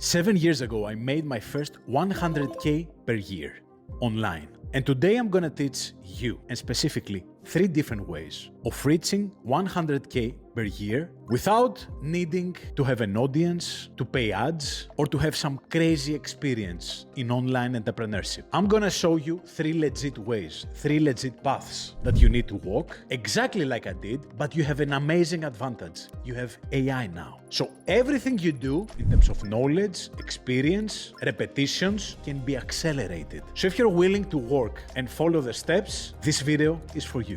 7 years ago, I made my first 100K per year online. And today I'm gonna teach you, and specifically, 3 different ways of reaching 100K per year without needing to have an audience, to pay ads, or to have some crazy experience in online entrepreneurship. I'm gonna show you 3 legit ways, 3 legit paths that you need to walk, exactly like I did, but you have an amazing advantage. You have AI now. So everything you do in terms of knowledge, experience, repetitions can be accelerated. So if you're willing to work and follow the steps, this video is for you.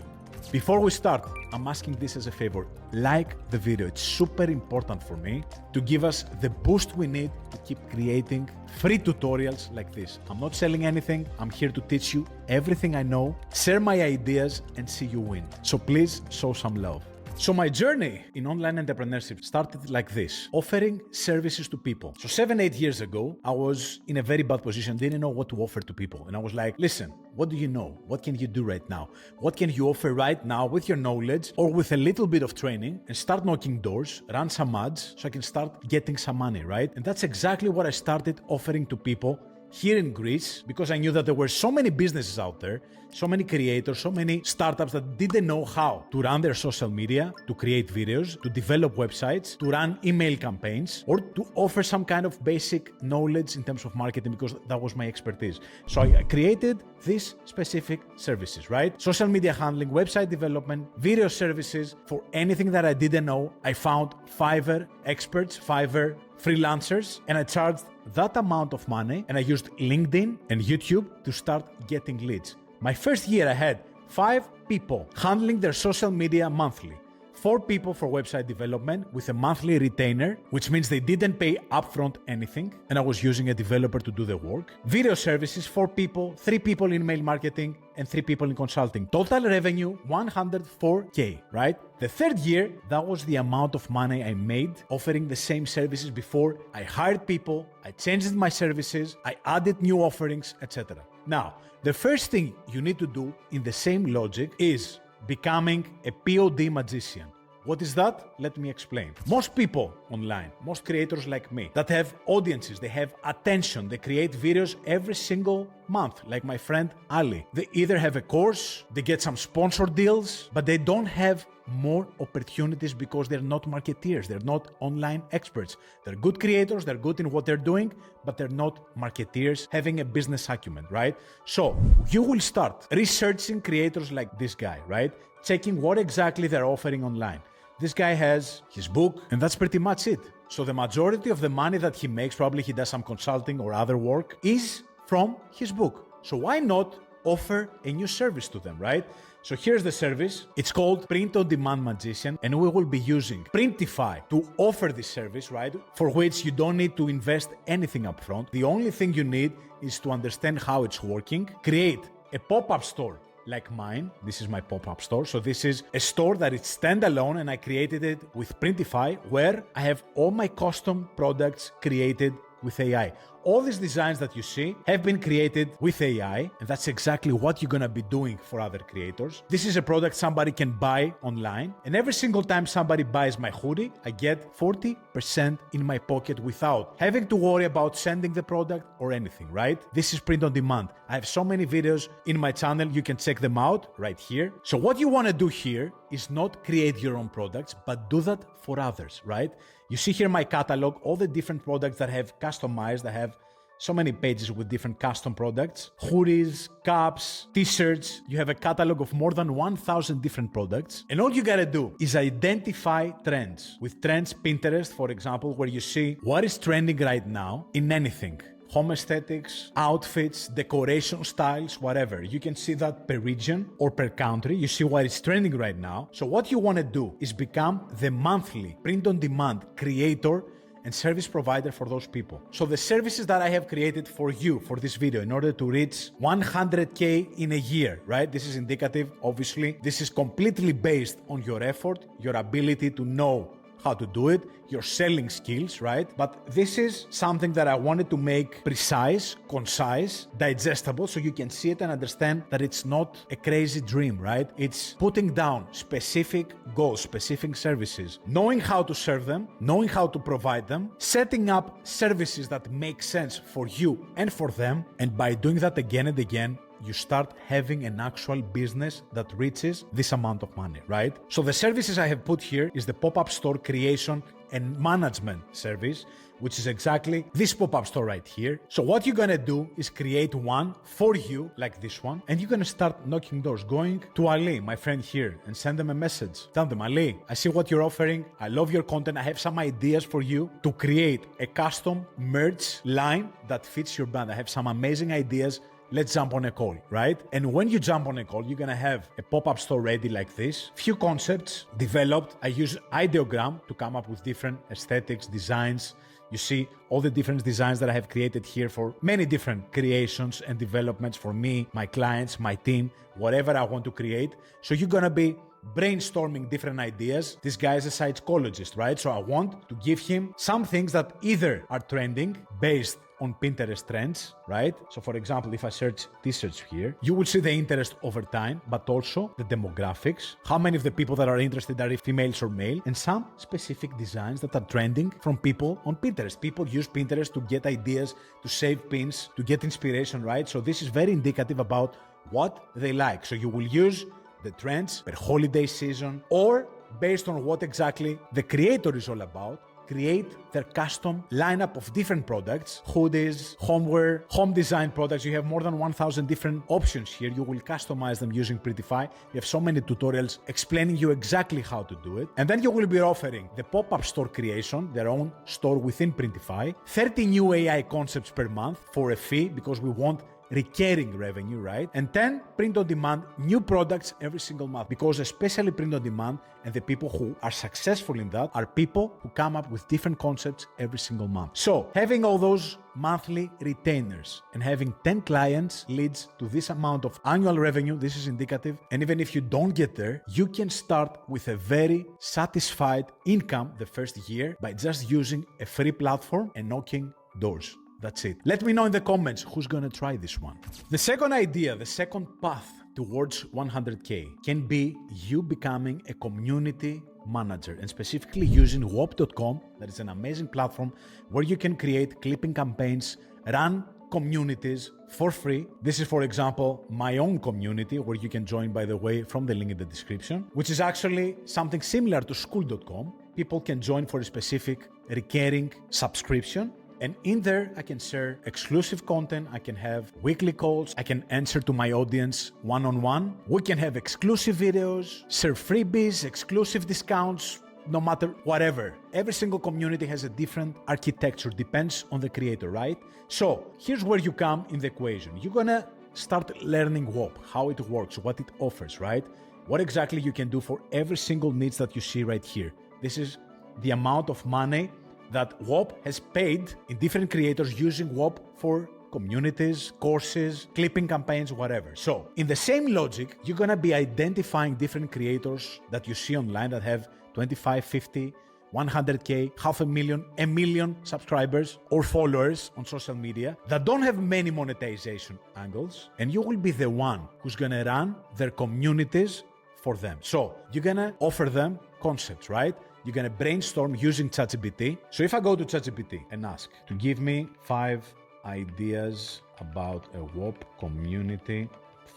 Before we start, I'm asking this as a favor. Like the video. It's super important for me to give us the boost we need to keep creating free tutorials like this. I'm not selling anything. I'm here to teach you everything I know, share my ideas, and see you win. So please show some love. So my journey in online entrepreneurship started like this, offering services to people. So 7-8 years ago, I was in a very bad position, didn't know what to offer to people. And I was like, listen, what do you know? What can you do right now? What can you offer right now with your knowledge or with a little bit of training, and start knocking doors, run some ads so I can start getting some money, right? And that's exactly what I started offering to people here in Greece, because I knew that there were so many businesses out there, so many creators, so many startups that didn't know how to run their social media, to create videos, to develop websites, to run email campaigns, or to offer some kind of basic knowledge in terms of marketing, because that was my expertise. So I created these specific services, right? Social media handling, website development, video services for anything that I didn't know. I found Fiverr experts, Fiverr freelancers, and I charged that amount of money, and I used LinkedIn and YouTube to start getting leads. My first year I had 5 people handling their social media monthly, 4 people for website development with a monthly retainer, which means they didn't pay upfront anything, and I was using a developer to do the work. Video services, 4 people, 3 people in email marketing, and 3 people in consulting. Total revenue, 104K, right? The third year, that was the amount of money I made offering the same services before I hired people, I changed my services, I added new offerings, etc. Now, the first thing you need to do in the same logic is becoming a POD magician. What is that? Let me explain. Most people online, most creators like me that have audiences, they have attention, they create videos every single month, like my friend Ali. They either have a course, they get some sponsor deals, but they don't have more opportunities because they're not marketeers, they're not online experts. They're good creators, they're good in what they're doing, but they're not marketeers having a business acumen, right? So you will start researching creators like this guy, right? Checking what exactly they're offering online. This guy has his book, and that's pretty much it. So the majority of the money that he makes, probably he does some consulting or other work, is from his book. So why not offer a new service to them, right? So here's the service. It's called Print on Demand Magician, and we will be using Printify to offer this service, right? For which you don't need to invest anything upfront. The only thing you need is to understand how it's working, create a pop-up store like mine. This is my pop-up store. So this is a store that is standalone, and I created it with Printify, where I have all my custom products created with AI. All these designs that you see have been created with AI, and that's exactly what you're gonna be doing for other creators. This is a product somebody can buy online, and every single time somebody buys my hoodie, I get 40% in my pocket without having to worry about sending the product or anything, right? This is print on demand. I have so many videos in my channel, you can check them out right here. So what you wanna do here is not create your own products, but do that for others, right? You see here my catalog, all the different products that I have customized. I have so many pages with different custom products, hoodies, caps, t-shirts. You have a catalog of more than 1,000 different products. And all you gotta do is identify trends. With Trends Pinterest, for example, where you see what is trending right now in anything. Home aesthetics, outfits, decoration styles, whatever. You can see that per region or per country. You see what is trending right now. So what you want to do is become the monthly print-on-demand creator and service provider for those people. So the services that I have created for you for this video in order to reach 100K in a year, right? This is indicative, obviously. This is completely based on your effort, your ability to know how to do it, your selling skills, right? But this is something that I wanted to make precise, concise, digestible, so you can see it and understand that it's not a crazy dream, right? It's putting down specific goals, specific services, knowing how to serve them, knowing how to provide them, setting up services that make sense for you and for them, and by doing that again and again, you start having an actual business that reaches this amount of money, right? So the services I have put here is the pop-up store creation and management service, which is exactly this pop-up store right here. So what you're gonna do is create one for you, like this one, and you're gonna start knocking doors, going to Ali, my friend here, and send them a message. Tell them, Ali, I see what you're offering. I love your content. I have some ideas for you to create a custom merch line that fits your brand. I have some amazing ideas. Let's jump on a call, right? And when you jump on a call, you're gonna have a pop-up store ready like this. Few concepts developed. I use ideogram to come up with different aesthetics, designs. You see all the different designs that I have created here for many different creations and developments for me, my clients, my team, whatever I want to create. So you're gonna be brainstorming different ideas. This guy is a psychologist, right? So I want to give him some things that either are trending based on Pinterest trends, right? So for example, if I search t-shirts here, you will see the interest over time, but also the demographics, how many of the people that are interested are females or male, and some specific designs that are trending from people on Pinterest. People use Pinterest to get ideas, to save pins, to get inspiration, right? So this is very indicative about what they like. So you will use the trends per holiday season, or based on what exactly the creator is all about, create their custom lineup of different products, hoodies, homeware, home design products. You have more than 1,000 different options here. You will customize them using Printify. You have so many tutorials explaining you exactly how to do it. And then you will be offering the pop-up store creation, their own store within Printify, 30 new AI concepts per month for a fee, because we want recurring revenue, right? And 10 print on demand new products every single month, because especially print on demand and the people who are successful in that are people who come up with different concepts every single month. So having all those monthly retainers and having 10 clients leads to this amount of annual revenue. This is indicative. And even if you don't get there, you can start with a very satisfied income the first year by just using a free platform and knocking doors. That's it. Let me know in the comments who's gonna try this one. The second idea, the second path towards 100K can be you becoming a community manager, and specifically using whop.com. That is an amazing platform where you can create clipping campaigns, run communities for free. This is, for example, my own community, where you can join, by the way, from the link in the description, which is actually something similar to school.com. People can join for a specific recurring subscription. And in there, I can share exclusive content. I can have weekly calls. I can answer to my audience one-on-one. We can have exclusive videos, share freebies, exclusive discounts, no matter whatever. Every single community has a different architecture, depends on the creator, right? So here's where you come in the equation. You're gonna start learning WHOP, how it works, what it offers, right? What exactly you can do for every single needs that you see right here. This is the amount of money that WHOP has paid in different creators using WHOP for communities, courses, clipping campaigns, whatever. So in the same logic, you're gonna be identifying different creators that you see online that have 25, 50, 100K, 500,000, 1 million subscribers or followers on social media that don't have many monetization angles, and you will be the one who's gonna run their communities for them. So you're gonna offer them concepts, right? You're gonna brainstorm using ChatGPT. So if I go to ChatGPT and ask to give me 5 ideas about a WHOP community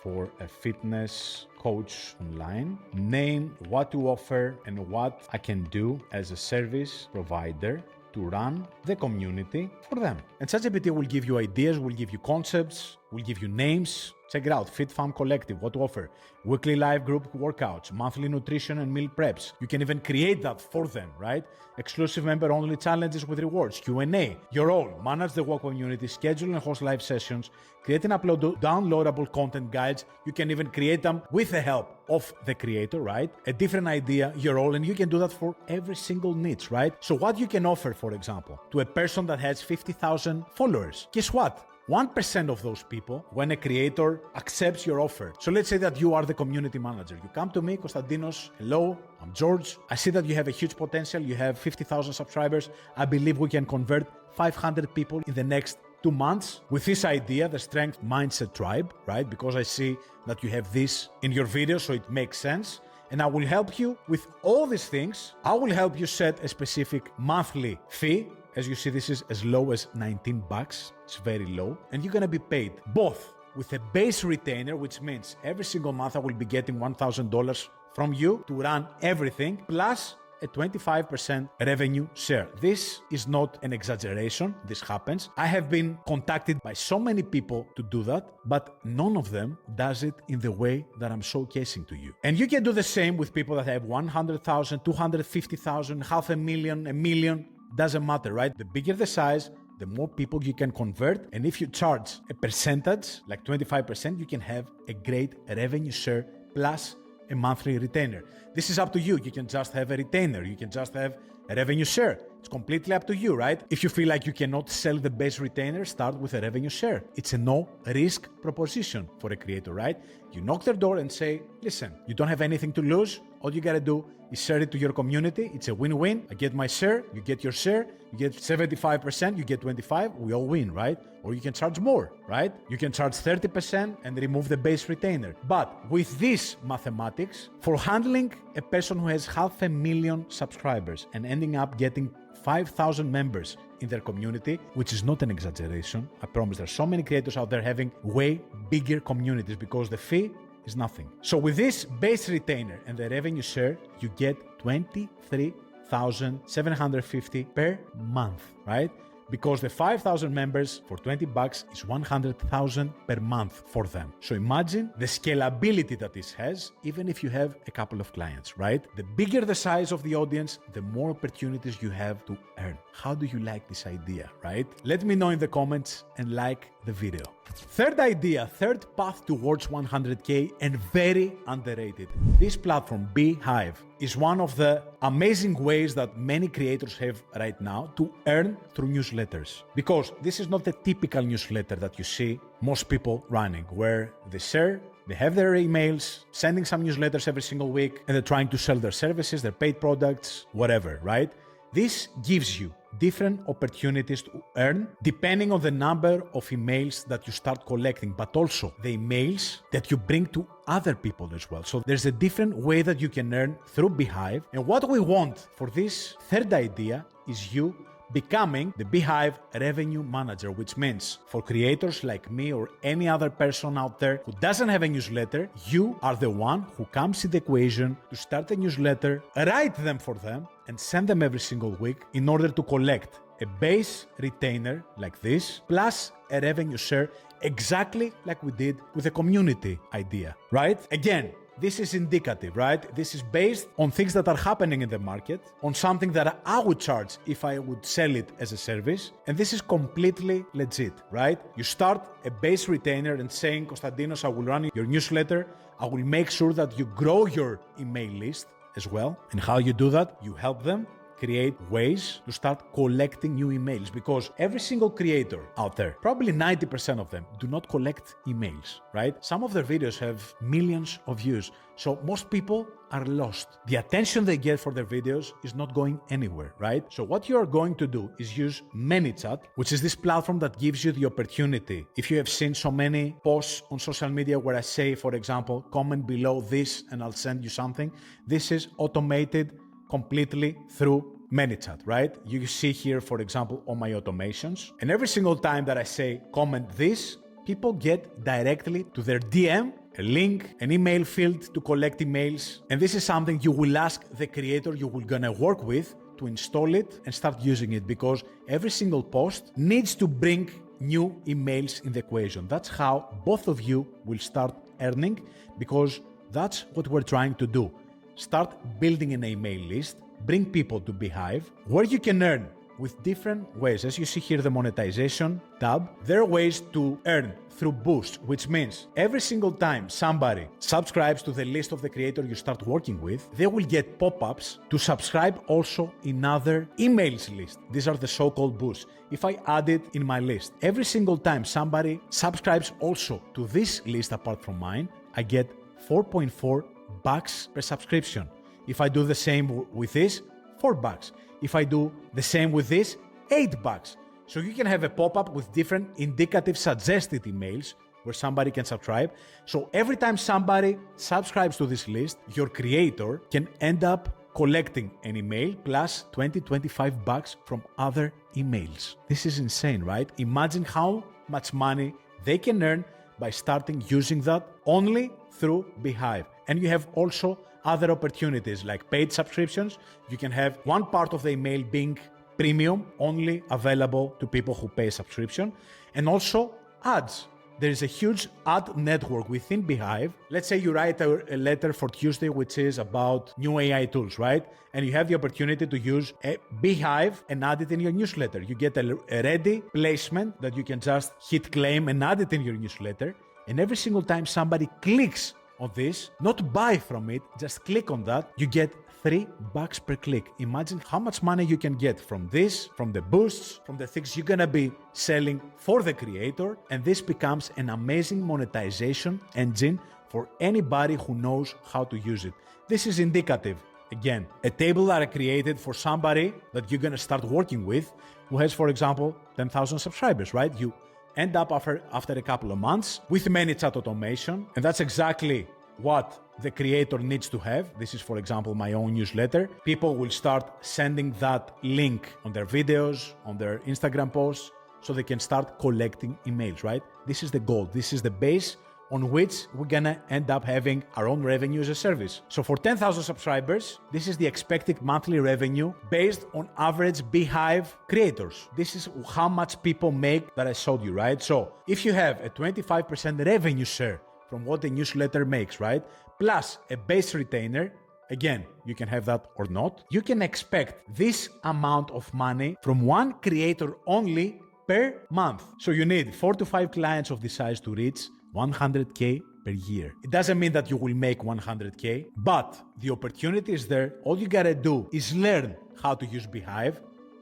for a fitness coach online, name what to offer and what I can do as a service provider to run the community for them. And ChatGPT will give you ideas, will give you concepts, will give you names. Check it out, Fit Fam Collective, what to offer, weekly live group workouts, monthly nutrition and meal preps. You can even create that for them, right? Exclusive member-only challenges with rewards, Q&A, your role, manage the WHOP community, schedule and host live sessions, create and upload downloadable content guides. You can even create them with the help of the creator, right? A different idea, your role, and you can do that for every single niche, right? So what you can offer, for example, to a person that has 50,000 followers, guess what? 1% of those people when a creator accepts your offer. So let's say that you are the community manager. You come to me, Konstantinos, hello, I'm George. I see that you have a huge potential. You have 50,000 subscribers. I believe we can convert 500 people in the next 2 months with this idea, the Strength Mindset Tribe, right? Because I see that you have this in your video, so it makes sense. And I will help you with all these things. I will help you set a specific monthly fee. As you see, this is as low as $19. It's very low. And you're gonna be paid both with a base retainer, which means every single month I will be getting $1,000 from you to run everything, plus a 25% revenue share. This is not an exaggeration. This happens. I have been contacted by so many people to do that, but none of them does it in the way that I'm showcasing to you. And you can do the same with people that have 100,000, 250,000, $500,000, $1 million. Doesn't matter, right? The bigger the size, the more people you can convert. And if you charge a percentage, like 25%, you can have a great revenue share plus a monthly retainer. This is up to you. You can just have a retainer. You can just have a revenue share. It's completely up to you, right? If you feel like you cannot sell the base retainer, start with a revenue share. It's a no-risk proposition for a creator, right? You knock their door and say, listen, you don't have anything to lose. All you gotta do is share it to your community. It's a win-win. I get my share, you get your share, you get 75%, you get 25%, we all win, right? Or you can charge more, right? You can charge 30% and remove the base retainer. But with this mathematics, for handling a person who has 500,000 subscribers and ending up getting 5,000 members in their community, which is not an exaggeration. I promise there's so many creators out there having way bigger communities because the fee is nothing. So with this base retainer and the revenue share, you get $23,750 per month, right? Because the 5,000 members for $20 is $100,000 per month for them. So imagine the scalability that this has, even if you have a couple of clients, right? The bigger the size of the audience, the more opportunities you have to earn. How do you like this idea, right? Let me know in the comments and like the video. Third idea, third path towards 100K and very underrated. This platform, behiiv, is one of the amazing ways that many creators have right now to earn through newsletters. Because this is not the typical newsletter that you see most people running, where they share, they have their emails, sending some newsletters every single week, and they're trying to sell their services, their paid products, whatever, right? This gives you different opportunities to earn depending on the number of emails that you start collecting, but also the emails that you bring to other people as well. So there's a different way that you can earn through behiiv. And what we want for this third idea is you becoming the behiiv revenue manager, which means for creators like me or any other person out there who doesn't have a newsletter, you are the one who comes in the equation to start a newsletter, write them for them, and send them every single week in order to collect a base retainer like this, plus a revenue share, exactly like we did with the community idea, right? Again, this is indicative, right? This is based on things that are happening in the market, on something that I would charge if I would sell it as a service. And this is completely legit, right? You start a base retainer and saying, Konstantinos, I will run your newsletter. I will make sure that you grow your email list as well. And how you do that? You help them create ways to start collecting new emails, because every single creator out there, probably 90% of them, do not collect emails, right? Some of their videos have millions of views, so most people are lost. The attention they get for their videos is not going anywhere, right? So what you are going to do is use ManyChat, which is this platform that gives you the opportunity. If you have seen so many posts on social media where I say, for example, comment below this and I'll send you something, this is automated completely through ManyChat, right? You see here, for example, on my automations, and every single time that I say comment this, people get directly to their DM, a link, an email field to collect emails, and this is something you will ask the creator you will gonna work with to install it and start using it, because every single post needs to bring new emails in the equation. That's how both of you will start earning, because that's what we're trying to do. Start building an email list, bring people to behiiv, where you can earn with different ways. As you see here, the monetization tab, there are ways to earn through boosts, which means every single time somebody subscribes to the list of the creator you start working with, they will get pop-ups to subscribe also in other emails list. These are the so-called boosts. If I add it in my list, every single time somebody subscribes also to this list apart from mine, I get 4.4 bucks per subscription. If I do the same with this, $4. If I do the same with this, $8. So you can have a pop-up with different indicative suggested emails where somebody can subscribe. So every time somebody subscribes to this list, your creator can end up collecting an email plus $20-25 from other emails. This is insane, right? Imagine how much money they can earn by starting using that only through behiiv. And you have also other opportunities like paid subscriptions. You can have one part of the email being premium, only available to people who pay a subscription, and also ads. There is a huge ad network within behiiv. Let's say you write a letter for Tuesday, which is about new AI tools, right? And you have the opportunity to use a behiiv and add it in your newsletter. You get a ready placement that you can just hit claim and add it in your newsletter. And every single time somebody clicks on this, not buy from it, just click on that, you get $3 per click. Imagine how much money you can get from this, from the boosts, from the things you're gonna be selling for the creator, and this becomes an amazing monetization engine for anybody who knows how to use it. This is indicative. Again, a table that I created for somebody that you're gonna start working with who has, for example, 10,000 subscribers, right? You end up after a couple of months with ManyChat automation, and that's exactly what the creator needs to have. This is, for example, my own newsletter. People will start sending that link on their videos, on their Instagram posts, so they can start collecting emails, right? This is the goal. This is the base on which we're gonna end up having our own revenue as a service. So for 10,000 subscribers, this is the expected monthly revenue based on average behiiv creators. This is how much people make that I showed you, right? So if you have a 25% revenue share from what the newsletter makes, right? Plus a base retainer, again, you can have that or not. You can expect this amount of money from one creator only per month. So you need 4 to 5 clients of this size to reach 100K per year. It doesn't mean that you will make 100K, but the opportunity is there. All you gotta do is learn how to use behiiv,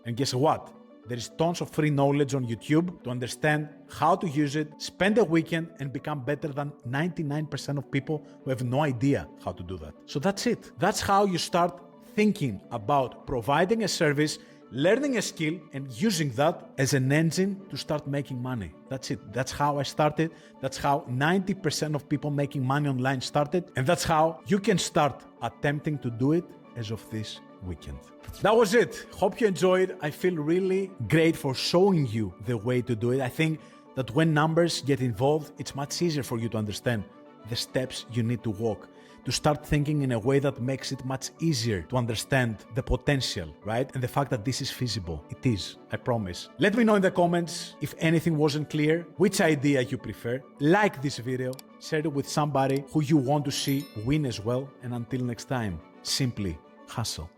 and guess what? There is tons of free knowledge on YouTube to understand how to use it, spend a weekend, and become better than 99% of people who have no idea how to do that. So that's it. That's how you start thinking about providing a service, learning a skill, and using that as an engine to start making money. That's it. That's how I started. That's how 90% of people making money online started. And that's how you can start attempting to do it as of this weekend. That was it. Hope you enjoyed. I feel really great for showing you the way to do it. I think that when numbers get involved, it's much easier for you to understand the steps you need to walk, to start thinking in a way that makes it much easier to understand the potential, right? And the fact that this is feasible. It is, I promise. Let me know in the comments if anything wasn't clear, which idea you prefer. Like this video, share it with somebody who you want to see win as well. And until next time, simply hustle.